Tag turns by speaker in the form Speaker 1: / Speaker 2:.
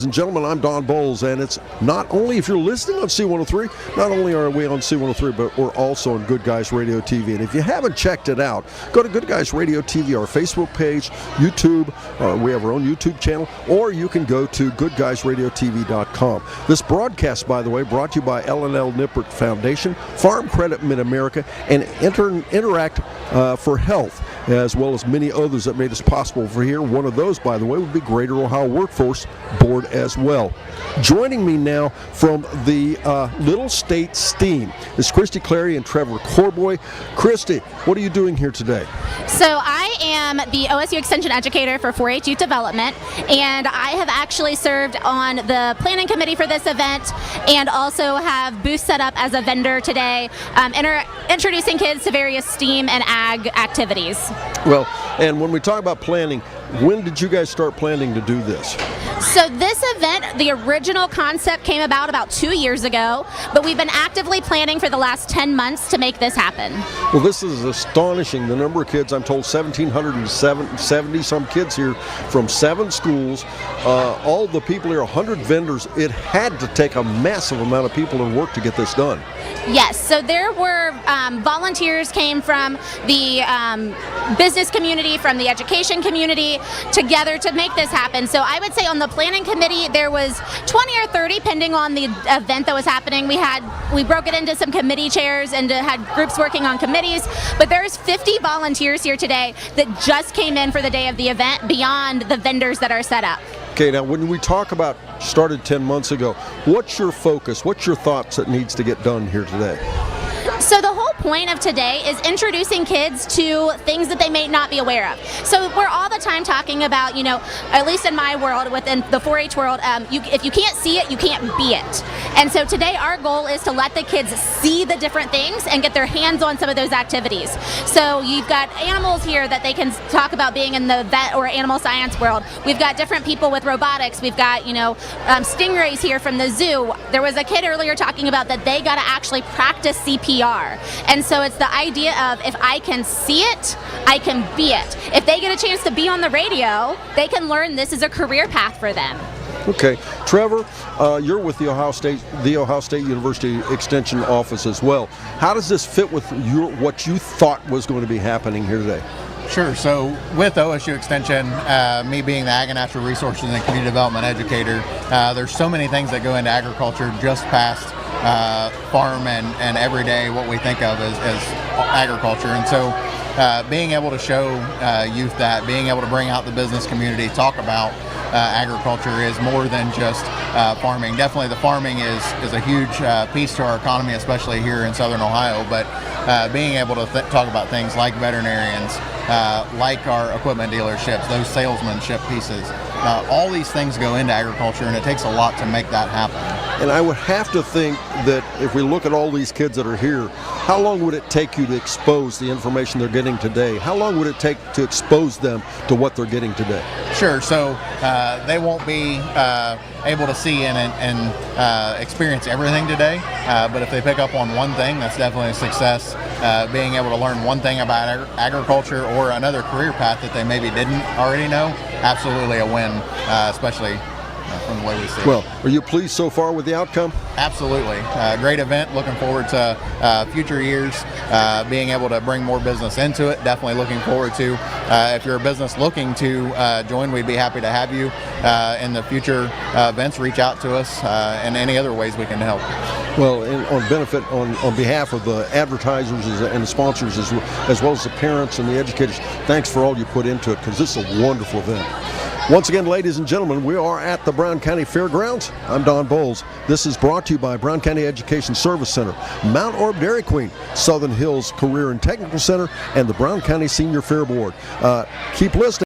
Speaker 1: Ladies and gentlemen, I'm Don Bowles, and it's not only if you're listening on C103, not only are we on C103, but we're also on Good Guys Radio TV. And if you haven't checked it out, go to Good Guys Radio TV, our Facebook page, YouTube, we have our own YouTube channel, or you can go to goodguysradiotv.com. This broadcast, by the way, brought to you by L&L Nippert Foundation, Farm Credit Mid-America, and Interact for Health, as well as many others that made us possible for here. One of those, by the way, would be Greater Ohio Workforce Board as well. Joining me now from the Little State Steam is Christy Clary and Trevor Corboy. Christy, what are you doing here today?
Speaker 2: So I am the OSU Extension Educator for 4-H Youth Development, and I have actually served on the planning committee for this event and also have booths set up as a vendor today, introducing kids to various STEAM and ag activities.
Speaker 1: Well, and when we talk about planning, when did you guys start planning to do this?
Speaker 2: So this event, the original concept came about 2 years ago, but we've been actively planning for the last 10 months to make this happen.
Speaker 1: Well, this is astonishing. The number of kids, I'm told 1,770 some kids here from 7 schools. All the people here, 100 vendors. It had to take a massive amount of people and work to get this done.
Speaker 2: Yes, so there were volunteers came from the business community, from the education community, together to make this happen. So I would say on the planning committee there was 20 or 30 depending on the event that was happening. We broke it into some committee chairs and had groups working on committees, but there's 50 volunteers here today that just came in for the day of the event beyond the vendors that are set up.
Speaker 1: Okay, now when we talk about started 10 months ago, what's your focus? What's your thoughts that needs to get done here today?
Speaker 2: So the whole point of today is introducing kids to things that they may not be aware of. So we're all the time talking about, at least in my world, within the 4-H world, if you can't see it, you can't be it. And so today our goal is to let the kids see the different things and get their hands on some of those activities. So you've got animals here that they can talk about being in the vet or animal science world. We've got different people with robotics. We've got, stingrays here from the zoo. There was a kid earlier talking about that they got to actually practice CPR. And so it's the idea of if I can see it, I can be it. If they get a chance to be on the radio, they can learn this is a career path for them.
Speaker 1: Okay, Trevor, you're with the Ohio State University Extension Office as well. How does this fit with what you thought was going to be happening here today?
Speaker 3: Sure. So with OSU Extension, me being the Ag and Natural Resources and Community Development Educator, there's so many things that go into agriculture just past farm and every day what we think of as agriculture. And so being able to show youth that, being able to bring out the business community, talk about agriculture is more than just farming. Definitely the farming is a huge piece to our economy, especially here in Southern Ohio, but being able to talk about things like veterinarians, like our equipment dealerships, those salesmanship pieces, all these things go into agriculture, and it takes a lot to make that happen.
Speaker 1: And I would have to think that if we look at all these kids that are here, how long would it take you to expose the information they're getting today? How long would it take to expose them to what they're getting today?
Speaker 3: Sure. So they won't be able to see and experience everything today, but if they pick up on one thing, that's definitely a success. Being able to learn one thing about agriculture or another career path that they maybe didn't already know, absolutely a win, especially from the way we see it.
Speaker 1: Well, are you pleased so far with the outcome?
Speaker 3: Absolutely. Great event. Looking forward to future years, being able to bring more business into it. Definitely looking forward to, if you're a business looking to join, we'd be happy to have you in the future events. Reach out to us and any other ways we can help.
Speaker 1: Well, on behalf of the advertisers and the sponsors as well as the parents and the educators, thanks for all you put into it, because this is a wonderful event. Once again, ladies and gentlemen, we are at the Brown County Fairgrounds. I'm Don Bowles. This is brought to you by Brown County Education Service Center, Mount Orb Dairy Queen, Southern Hills Career and Technical Center, and the Brown County Senior Fair Board. Keep listening.